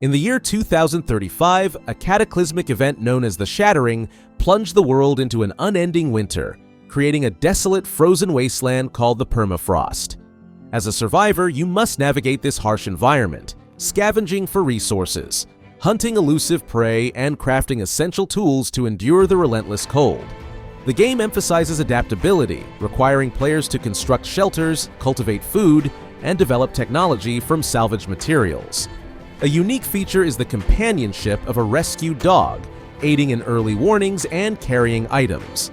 In the year 2035, a cataclysmic event known as the Shattering plunged the world into an unending winter, creating a desolate, frozen wasteland called the Permafrost. As a survivor, you must navigate this harsh environment, scavenging for resources, hunting elusive prey, and crafting essential tools to endure the relentless cold. The game emphasizes adaptability, requiring players to construct shelters, cultivate food, and develop technology from salvaged materials. A unique feature is the companionship of a rescued dog, aiding in early warnings and carrying items.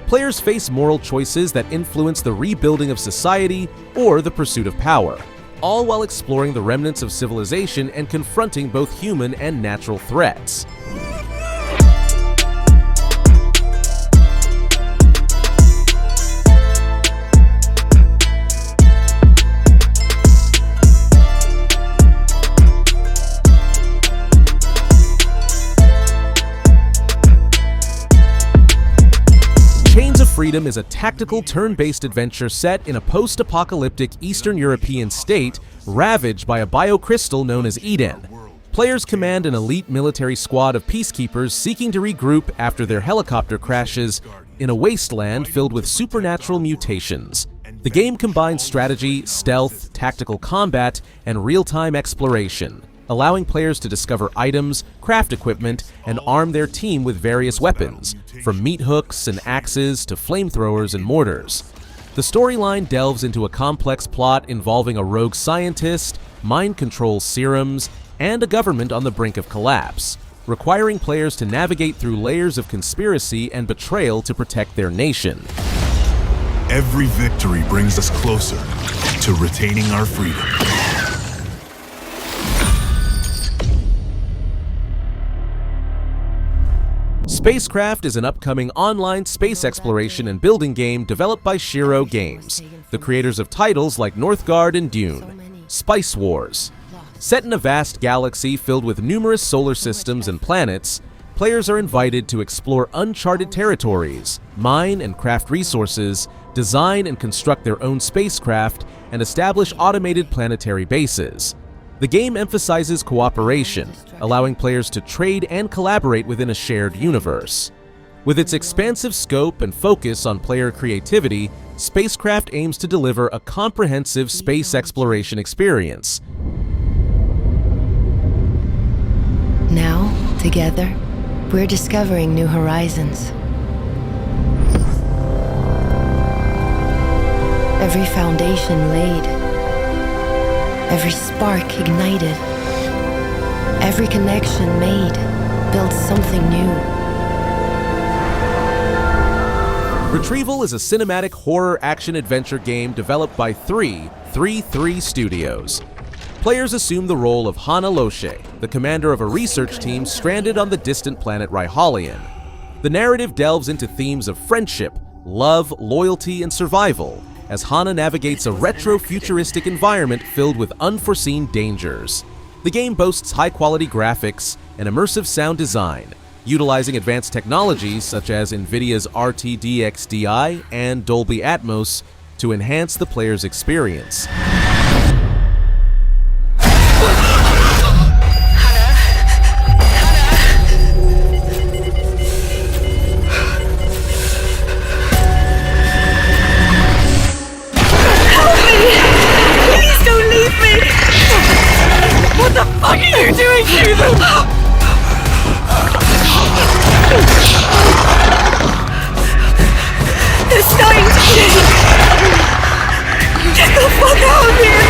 Players face moral choices that influence the rebuilding of society or the pursuit of power, all while exploring the remnants of civilization and confronting both human and natural threats. Freedom is a tactical turn-based adventure set in a post-apocalyptic Eastern European state ravaged by a biocrystal known as Eden. Players command an elite military squad of peacekeepers seeking to regroup after their helicopter crashes in a wasteland filled with supernatural mutations. The game combines strategy, stealth, tactical combat, and real-time exploration, allowing players to discover items, craft equipment, and arm their team with various weapons, from meat hooks and axes to flamethrowers and mortars. The storyline delves into a complex plot involving a rogue scientist, mind control serums, and a government on the brink of collapse, requiring players to navigate through layers of conspiracy and betrayal to protect their nation. Every victory brings us closer to retaining our freedom. SpaceCraft is an upcoming online space exploration and building game developed by Shiro Games, the creators of titles like Northgard and Dune. Spice Wars. Set in a vast galaxy filled with numerous solar systems and planets, players are invited to explore uncharted territories, mine and craft resources, design and construct their own spacecraft, and establish automated planetary bases. The game emphasizes cooperation, allowing players to trade and collaborate within a shared universe. With its expansive scope and focus on player creativity, SpaceCraft aims to deliver a comprehensive space exploration experience. Now, together, we're discovering new horizons. Every foundation laid, every spark ignited, every connection made builds something new. Retrieval is a cinematic horror action-adventure game developed by 333 Studios. Players assume the role of Hana Loshe, the commander of a research team stranded on the distant planet Ryhalion. The narrative delves into themes of friendship, love, loyalty, and survival, as Hana navigates a retro-futuristic environment filled with unforeseen dangers. The game boasts high-quality graphics and immersive sound design, utilizing advanced technologies such as NVIDIA's RTX Di and Dolby Atmos to enhance the player's experience. What the fuck are you doing to them? They're starting to shake! Get the fuck out of here!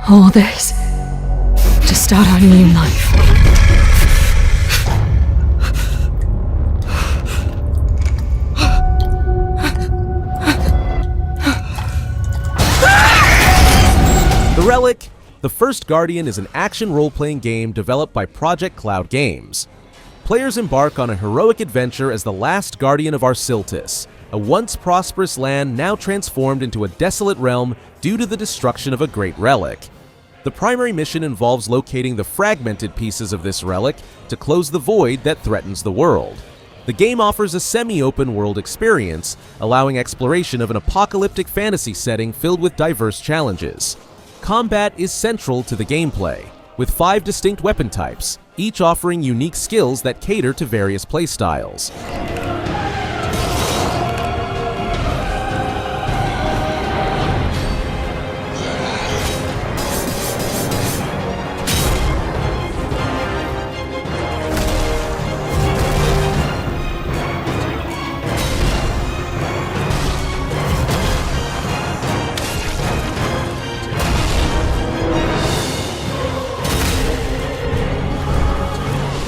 All this to start our new life. Relic, the First Guardian is an action role-playing game developed by Project Cloud Games. Players embark on a heroic adventure as the last guardian of Arsiltis, a once prosperous land now transformed into a desolate realm due to the destruction of a great relic. The primary mission involves locating the fragmented pieces of this relic to close the void that threatens the world. The game offers a semi-open world experience, allowing exploration of an apocalyptic fantasy setting filled with diverse challenges. Combat is central to the gameplay, with 5 distinct weapon types, each offering unique skills that cater to various playstyles.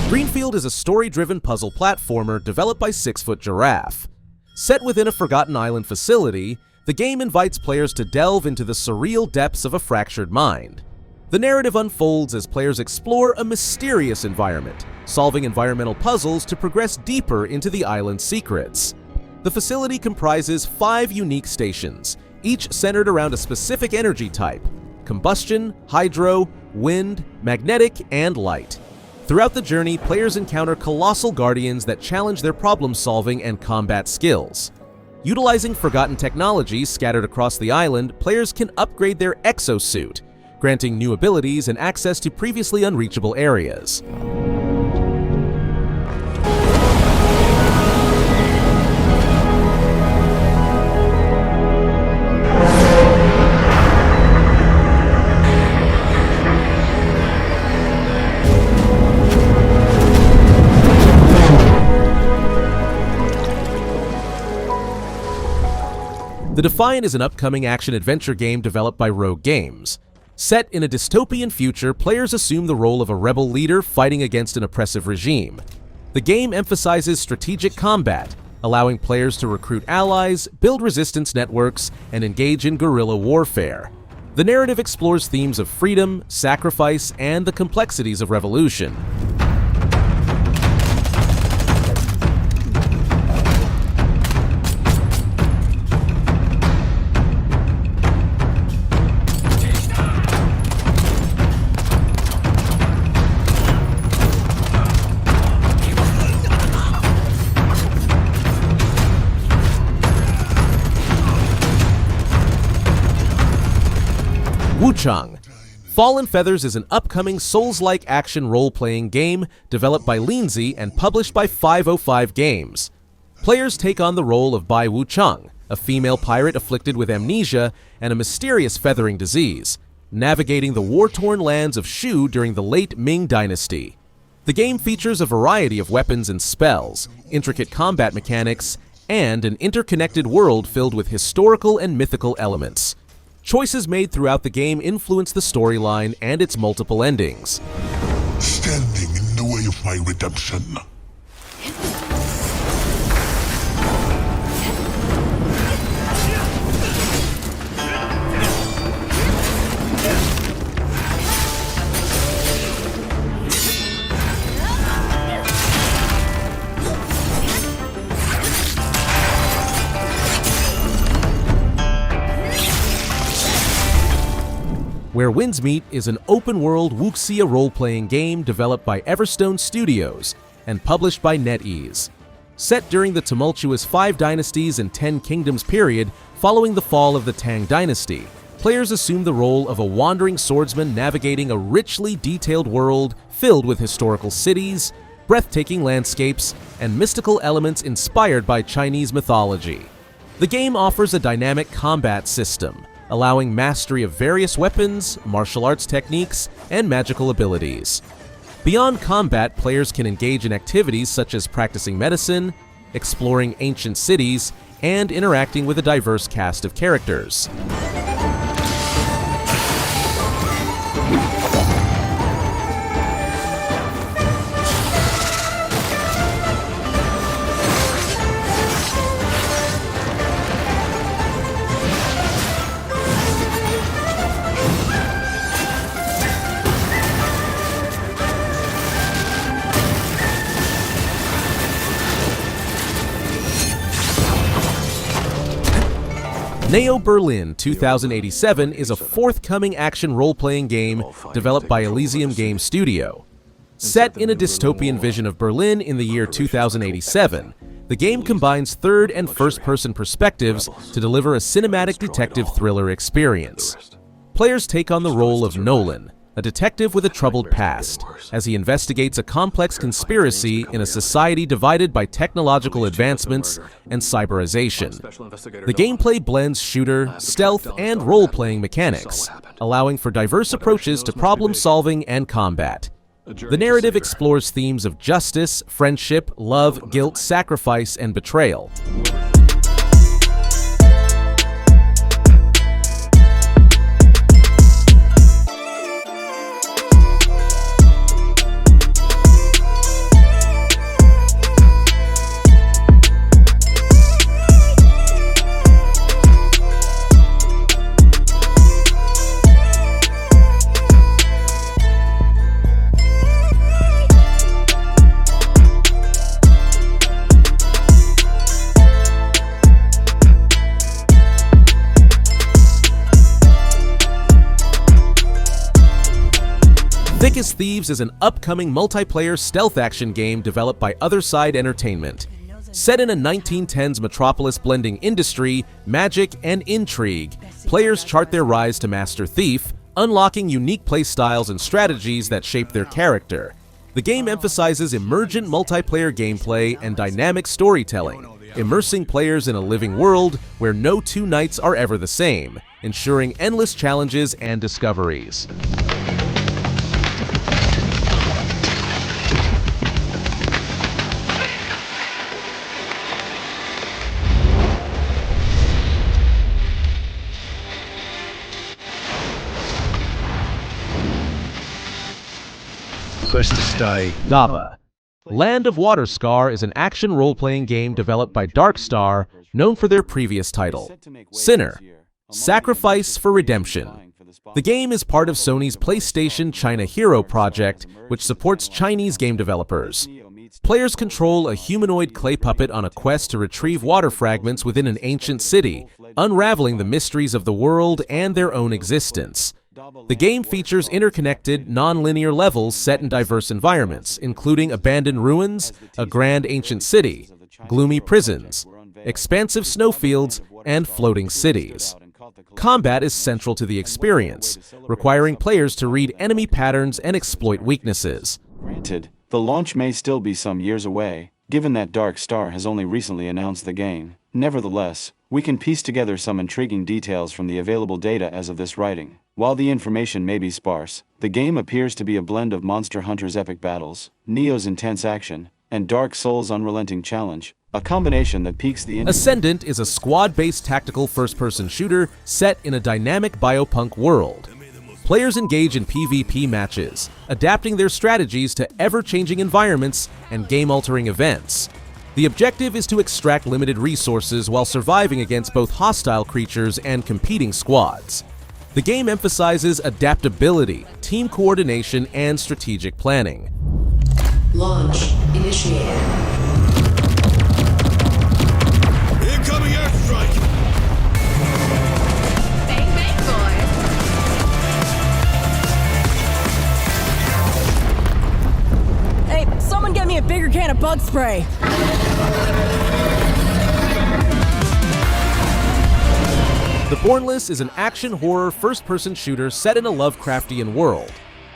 Greenfield is a story-driven puzzle platformer developed by 6-Foot Giraffe. Set within a forgotten island facility, the game invites players to delve into the surreal depths of a fractured mind. The narrative unfolds as players explore a mysterious environment, solving environmental puzzles to progress deeper into the island's secrets. The facility comprises 5 unique stations, each centered around a specific energy type: combustion, hydro, wind, magnetic, and light. Throughout the journey, players encounter colossal guardians that challenge their problem-solving and combat skills. Utilizing forgotten technologies scattered across the island, players can upgrade their exosuit, granting new abilities and access to previously unreachable areas. The Defiant is an upcoming action-adventure game developed by Rogue Games. Set in a dystopian future, players assume the role of a rebel leader fighting against an oppressive regime. The game emphasizes strategic combat, allowing players to recruit allies, build resistance networks, and engage in guerrilla warfare. The narrative explores themes of freedom, sacrifice, and the complexities of revolution. Wuchang. Fallen Feathers is an upcoming Souls-like action role-playing game developed by Lindsay and published by 505 Games. Players take on the role of Bai Wuchang, a female pirate afflicted with amnesia and a mysterious feathering disease, navigating the war-torn lands of Shu during the late Ming Dynasty. The game features a variety of weapons and spells, intricate combat mechanics, and an interconnected world filled with historical and mythical elements. Choices made throughout the game influence the storyline and its multiple endings. Standing in the way of my redemption. Where Winds Meet is an open-world wuxia role-playing game developed by Everstone Studios and published by NetEase. Set during the tumultuous 5 Dynasties and 10 Kingdoms period following the fall of the Tang Dynasty, players assume the role of a wandering swordsman navigating a richly detailed world filled with historical cities, breathtaking landscapes, and mystical elements inspired by Chinese mythology. The game offers a dynamic combat system, allowing mastery of various weapons, martial arts techniques, and magical abilities. Beyond combat, players can engage in activities such as practicing medicine, exploring ancient cities, and interacting with a diverse cast of characters. Neo Berlin 2087 is a forthcoming action role-playing game developed by Elysium Game Studio. Set in a dystopian vision of Berlin in the year 2087, the game combines third and first-person perspectives to deliver a cinematic detective thriller experience. Players take on the role of Nolan, a detective with a troubled past, as he investigates a complex conspiracy in a society divided by technological advancements and cyberization. The gameplay blends shooter, stealth, and role-playing mechanics, allowing for diverse approaches to problem-solving and combat. The narrative explores themes of justice, friendship, love, guilt, sacrifice, and betrayal. Thick as Thieves is an upcoming multiplayer stealth action game developed by Otherside Entertainment. Set in a 1910s metropolis blending industry, magic, and intrigue, players chart their rise to master thief, unlocking unique playstyles and strategies that shape their character. The game emphasizes emergent multiplayer gameplay and dynamic storytelling, immersing players in a living world where no two nights are ever the same, ensuring endless challenges and discoveries. Quest to stay. Daba. Land of Waterscar is an action role-playing game developed by Darkstar, known for their previous title, Sinner. Sacrifice for Redemption. The game is part of Sony's PlayStation China Hero project, which supports Chinese game developers. Players control a humanoid clay puppet on a quest to retrieve water fragments within an ancient city, unraveling the mysteries of the world and their own existence. The game features interconnected, non-linear levels set in diverse environments, including abandoned ruins, a grand ancient city, gloomy prisons, expansive snowfields, and floating cities. Combat is central to the experience, requiring players to read enemy patterns and exploit weaknesses. Granted, the launch may still be some years away, given that Darkstar has only recently announced the game. Nevertheless, we can piece together some intriguing details from the available data as of this writing. While the information may be sparse, the game appears to be a blend of Monster Hunter's epic battles, Neo's intense action, and Dark Souls' unrelenting challenge, a combination that piques the interest. Ascendant is a squad-based tactical first-person shooter set in a dynamic biopunk world. Players engage in PvP matches, adapting their strategies to ever-changing environments and game-altering events. The objective is to extract limited resources while surviving against both hostile creatures and competing squads. The game emphasizes adaptability, team coordination, and strategic planning. Launch initiated. Incoming airstrike! Bang, bang, boys. Hey, someone get me a bigger can of bug spray. The Bornless is an action-horror first-person shooter set in a Lovecraftian world.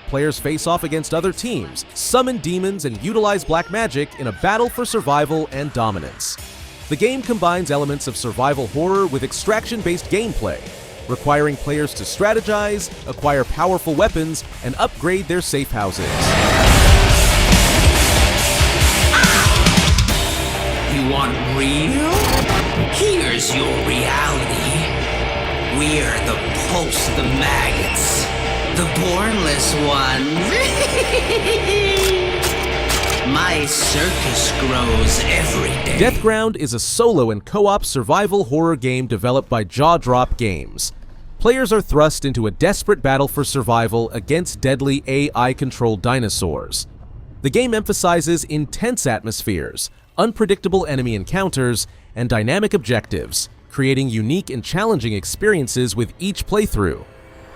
Players face off against other teams, summon demons, and utilize black magic in a battle for survival and dominance. The game combines elements of survival horror with extraction-based gameplay, requiring players to strategize, acquire powerful weapons, and upgrade their safe houses. You want real? Here's your reality. We're the pulse, the maggots, the bornless ones. My circus grows every day. Deathground is a solo and co-op survival horror game developed by Jaw Drop Games. Players are thrust into a desperate battle for survival against deadly AI-controlled dinosaurs. The game emphasizes intense atmospheres, unpredictable enemy encounters, and dynamic objectives, creating unique and challenging experiences with each playthrough.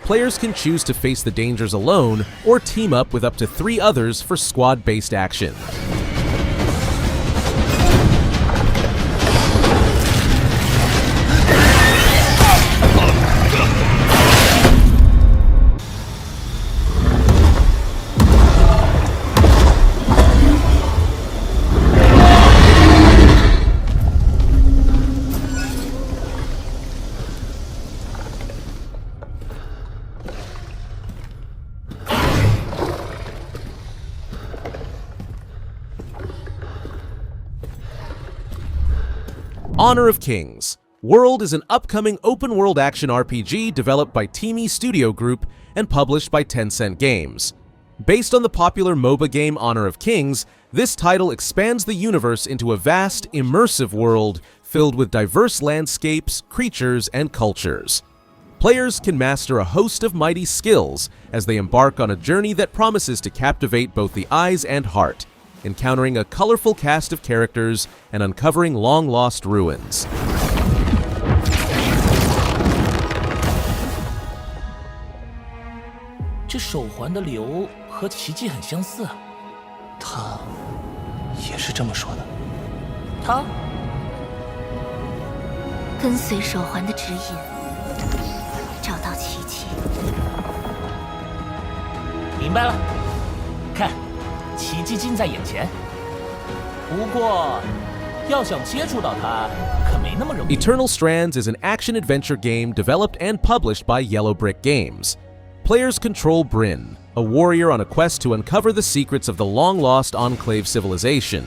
Players can choose to face the dangers alone or team up with up to 3 others for squad-based action. Honor of Kings. World is an upcoming open-world action RPG developed by Teamy Studio Group and published by Tencent Games. Based on the popular MOBA game Honor of Kings, this title expands the universe into a vast, immersive world filled with diverse landscapes, creatures, and cultures. Players can master a host of mighty skills as they embark on a journey that promises to captivate both the eyes and heart, encountering a colorful cast of characters and uncovering long-lost ruins. 这手环的理由和奇迹很相似啊。他也是这么说的。他跟随手环的指引，找到奇迹。明白了，看，奇迹近在眼前。不过，要想接触到它，可没那么容易。 Eternal Strands is an action-adventure game developed and published by Yellow Brick Games. Players control Bryn, a warrior on a quest to uncover the secrets of the long-lost Enclave civilization.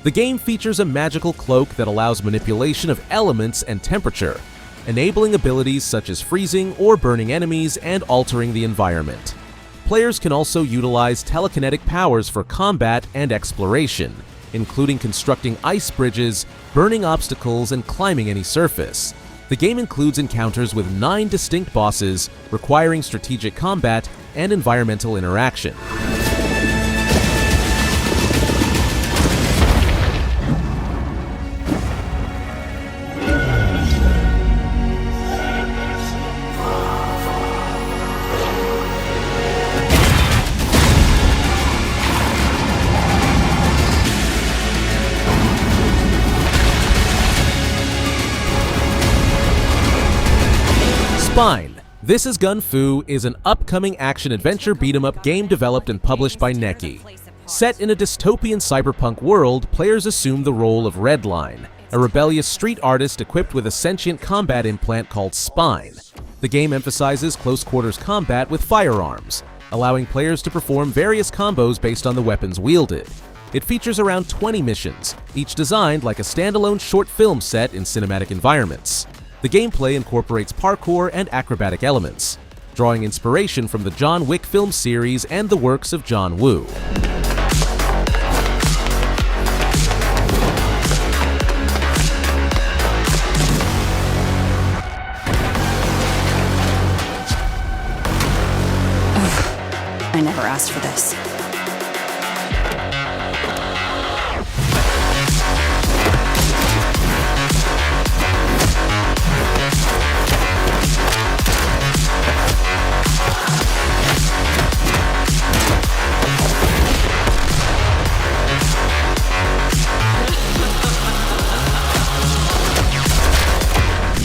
The game features a magical cloak that allows manipulation of elements and temperature, enabling abilities such as freezing or burning enemies and altering the environment. Players can also utilize telekinetic powers for combat and exploration, including constructing ice bridges, burning obstacles, and climbing any surface. The game includes encounters with 9 distinct bosses, requiring strategic combat and environmental interaction. Spine. This Is Gun Fu is an upcoming action-adventure beat-em-up game developed and published by Neki. Set in a dystopian cyberpunk world, players assume the role of Redline, a rebellious street artist equipped with a sentient combat implant called Spine. The game emphasizes close-quarters combat with firearms, allowing players to perform various combos based on the weapons wielded. It features around 20 missions, each designed like a standalone short film set in cinematic environments. The gameplay incorporates parkour and acrobatic elements, drawing inspiration from the John Wick film series and the works of John Woo. I never asked for this.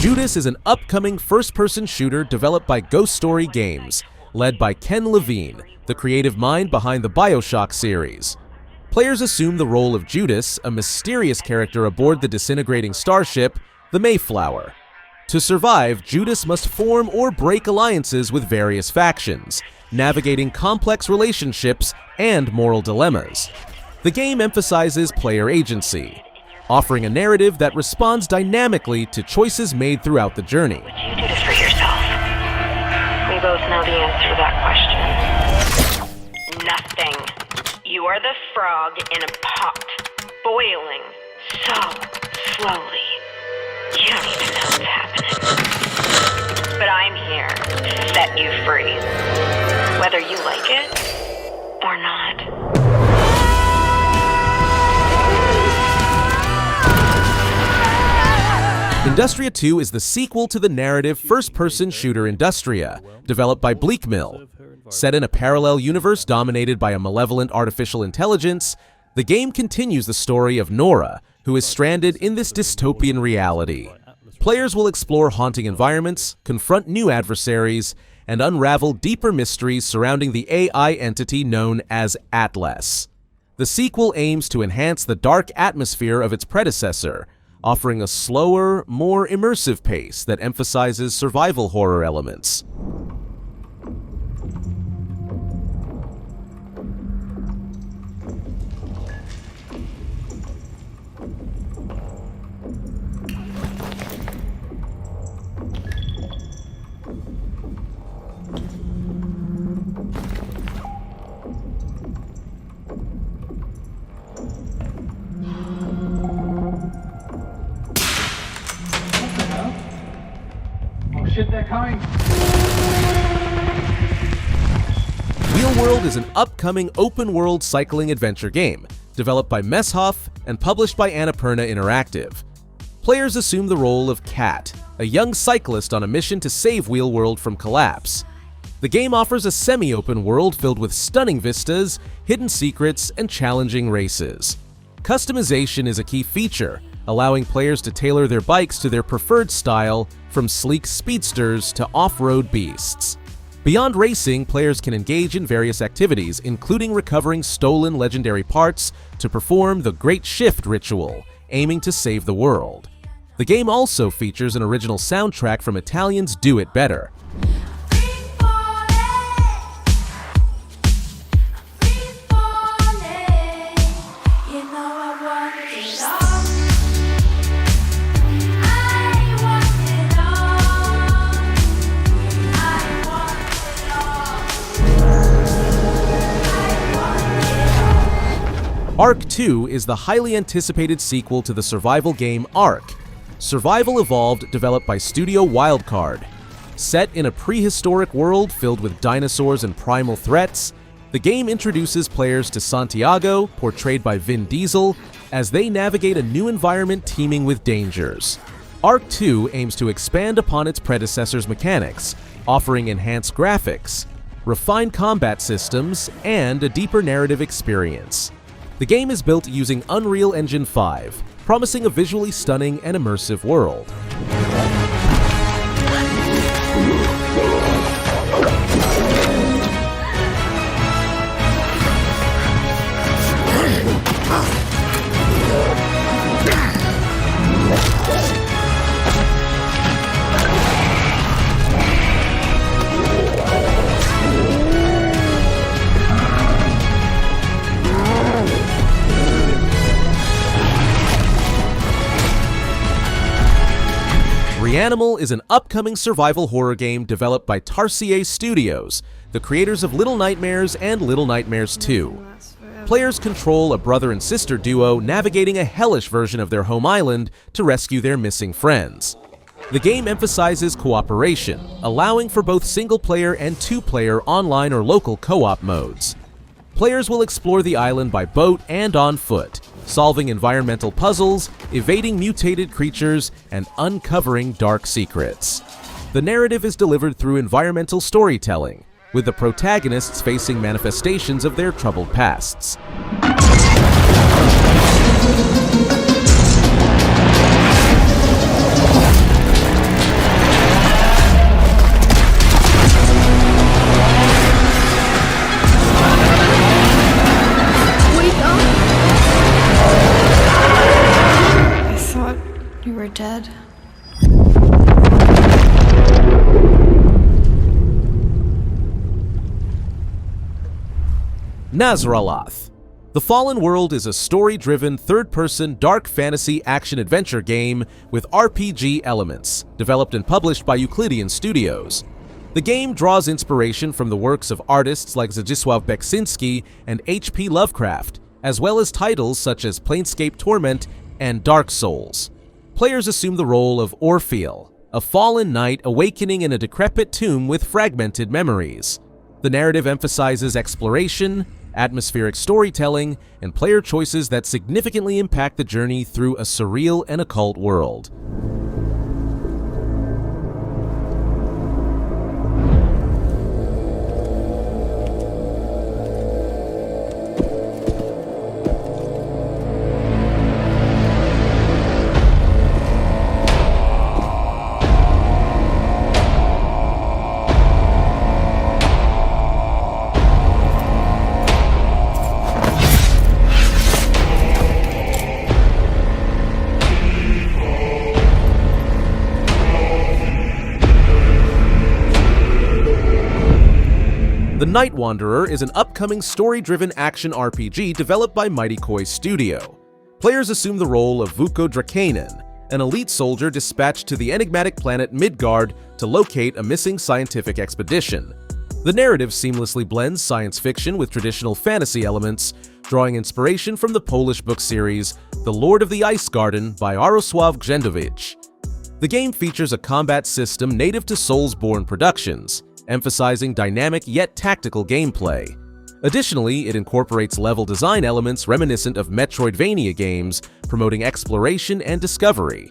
Judas is an upcoming first-person shooter developed by Ghost Story Games, led by Ken Levine, the creative mind behind the BioShock series. Players assume the role of Judas, a mysterious character aboard the disintegrating starship, the Mayflower. To survive, Judas must form or break alliances with various factions, navigating complex relationships and moral dilemmas. The game emphasizes player agency, offering a narrative that responds dynamically to choices made throughout the journey. What do you do this for yourself? We both know the answer to that question. Nothing. You are the frog in a pot, boiling so slowly. You don't even know what's happening. But I'm here to set you free, whether you like it or not. Industria 2 is the sequel to the narrative first-person shooter Industria, developed by Bleakmill. Set in a parallel universe dominated by a malevolent artificial intelligence, the game continues the story of Nora, who is stranded in this dystopian reality. Players will explore haunting environments, confront new adversaries, and unravel deeper mysteries surrounding the AI entity known as Atlas. The sequel aims to enhance the dark atmosphere of its predecessor, offering a slower, more immersive pace that emphasizes survival horror elements. coming. Wheel World is an upcoming open-world cycling adventure game, developed by Messhoff and published by Annapurna Interactive. Players assume the role of Kat, a young cyclist on a mission to save Wheel World from collapse. The game offers a semi-open world filled with stunning vistas, hidden secrets, and challenging races. Customization is a key feature, allowing players to tailor their bikes to their preferred style, from sleek speedsters to off-road beasts. Beyond racing, players can engage in various activities, including recovering stolen legendary parts to perform the Great Shift ritual, aiming to save the world. The game also features an original soundtrack from Italians Do It Better. Ark 2 is the highly anticipated sequel to the survival game Ark. Survival Evolved, developed by Studio Wildcard. Set in a prehistoric world filled with dinosaurs and primal threats, the game introduces players to Santiago, portrayed by Vin Diesel, as they navigate a new environment teeming with dangers. Ark 2 aims to expand upon its predecessor's mechanics, offering enhanced graphics, refined combat systems, and a deeper narrative experience. The game is built using Unreal Engine 5, promising a visually stunning and immersive world. Reanimal is an upcoming survival horror game developed by Tarsier Studios, the creators of Little Nightmares and Little Nightmares 2. Players control a brother and sister duo navigating a hellish version of their home island to rescue their missing friends. The game emphasizes cooperation, allowing for both single-player and two-player online or local co-op modes. Players will explore the island by boat and on foot, solving environmental puzzles, evading mutated creatures, and uncovering dark secrets. The narrative is delivered through environmental storytelling, with the protagonists facing manifestations of their troubled pasts. You were dead. Nazralath. The Fallen World is a story-driven, third-person, dark fantasy action-adventure game with RPG elements, developed and published by Euclidean Studios. The game draws inspiration from the works of artists like Zdzisław Beksinski and H.P. Lovecraft, as well as titles such as Planescape Torment and Dark Souls. Players assume the role of Orpheal, a fallen knight awakening in a decrepit tomb with fragmented memories. The narrative emphasizes exploration, atmospheric storytelling, and player choices that significantly impact the journey through a surreal and occult world. The Night Wanderer is an upcoming story-driven action RPG developed by Mighty Koi Studio. Players assume the role of Vuko Drakanen, an elite soldier dispatched to the enigmatic planet Midgard to locate a missing scientific expedition. The narrative seamlessly blends science fiction with traditional fantasy elements, drawing inspiration from the Polish book series The Lord of the Ice Garden by Jarosław Grzędowicz. The game features a combat system native to Soulsborne Productions, emphasizing dynamic yet tactical gameplay. Additionally, it incorporates level design elements reminiscent of Metroidvania games, promoting exploration and discovery.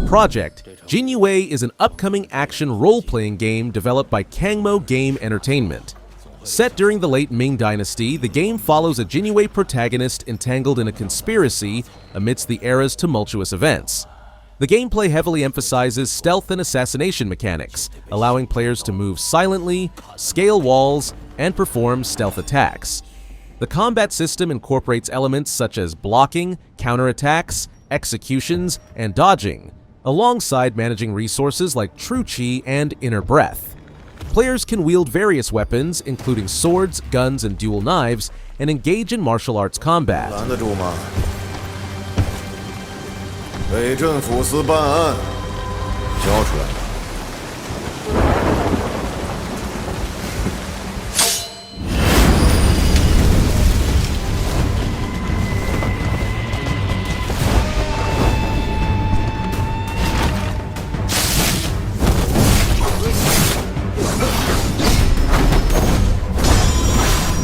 Project Jinyiwei is an upcoming action role-playing game developed by Kangmo Game Entertainment. Set during the late Ming Dynasty, the game follows a Jinyiwei protagonist entangled in a conspiracy amidst the era's tumultuous events. The gameplay heavily emphasizes stealth and assassination mechanics, allowing players to move silently, scale walls, and perform stealth attacks. The combat system incorporates elements such as blocking, counterattacks, executions, and dodging, alongside managing resources like True Chi and Inner Breath. Players can wield various weapons, including swords, guns, and dual knives, and engage in martial arts combat. 拦得住吗？北镇抚司办案，交出来。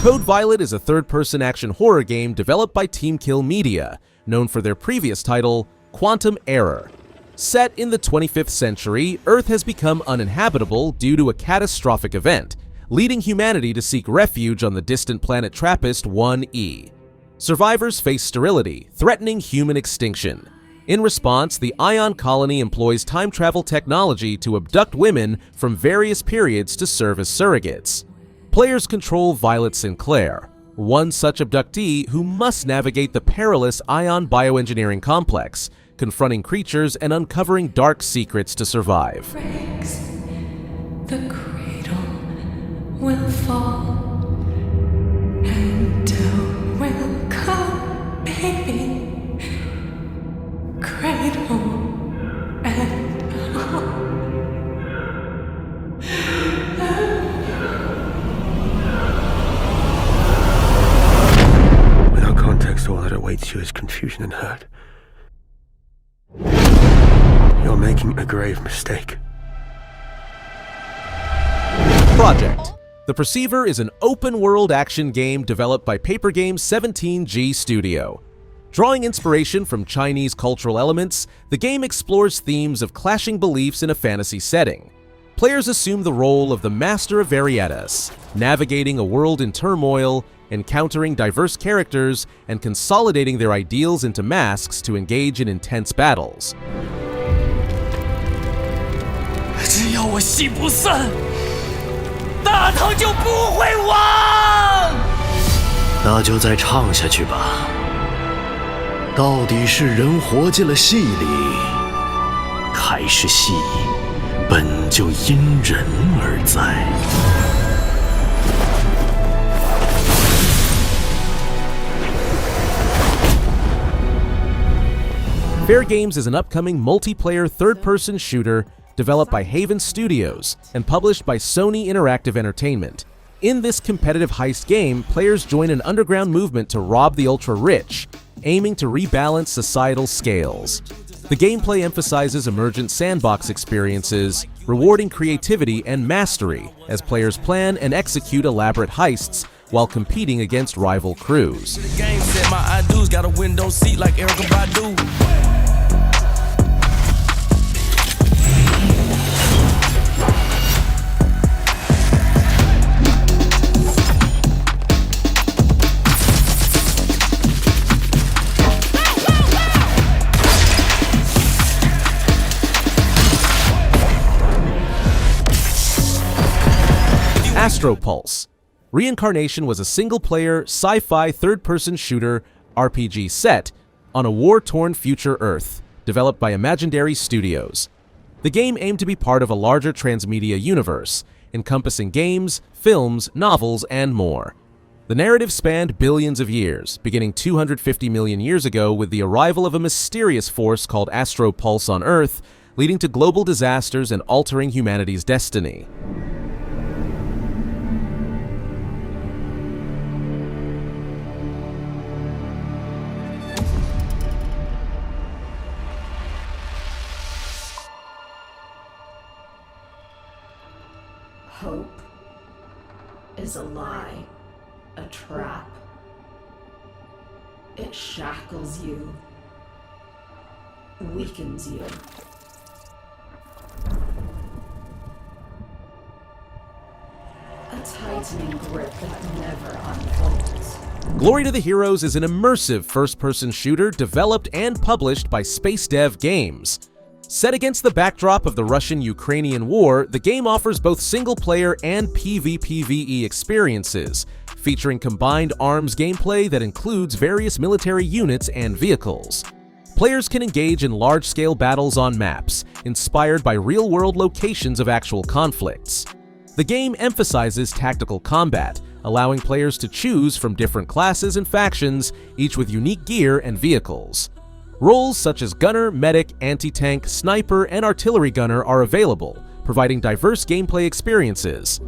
Code Violet is a third-person action horror game developed by Team Kill Media, known for their previous title, Quantum Error. Set in the 25th century, Earth has become uninhabitable due to a catastrophic event, leading humanity to seek refuge on the distant planet Trappist 1E. Survivors face sterility, threatening human extinction. In response, the Ion Colony employs time travel technology to abduct women from various periods to serve as surrogates. Players control Violet Sinclair, one such abductee who must navigate the perilous Ion bioengineering complex, confronting creatures and uncovering dark secrets to survive. The cradle will fall, and down will come, baby. Cradle and home. Without context, all that awaits you is confusion and hurt. You're making a grave mistake. Project. The Perceiver is an open-world action game developed by Paper Games 17G Studio. Drawing inspiration from Chinese cultural elements, the game explores themes of clashing beliefs in a fantasy setting. Players assume the role of the Master of Varietas, navigating a world in turmoil, encountering diverse characters, and consolidating their ideals into masks to engage in intense battles. 只要我心不散，大唐就不会亡。那就再唱下去吧。到底是人活进了戏里，还是戏本就因人而在？ Fairgames is an upcoming multiplayer third-person shooter developed by Haven Studios and published by Sony Interactive Entertainment. In this competitive heist game, players join an underground movement to rob the ultra-rich, aiming to rebalance societal scales. The gameplay emphasizes emergent sandbox experiences, rewarding creativity and mastery as players plan and execute elaborate heists while competing against rival crews. Astropulse. Reincarnation was a single-player, sci-fi third-person shooter RPG set on a war-torn future Earth, developed by Imaginary Studios. The game aimed to be part of a larger transmedia universe, encompassing games, films, novels, and more. The narrative spanned billions of years, beginning 250 million years ago with the arrival of a mysterious force called Astropulse on Earth, leading to global disasters and altering humanity's destiny. Hope is a lie, a trap. It shackles you, weakens you. A tightening grip that never unfolds. Glory to the Heroes is an immersive first-person shooter developed and published by SpaceCraft. Set against the backdrop of the Russian-Ukrainian War, the game offers both single-player and PvPvE experiences, featuring combined arms gameplay that includes various military units and vehicles. Players can engage in large-scale battles on maps, inspired by real-world locations of actual conflicts. The game emphasizes tactical combat, allowing players to choose from different classes and factions, each with unique gear and vehicles. Roles such as gunner, medic, anti-tank, sniper, and artillery gunner are available, providing diverse gameplay experiences.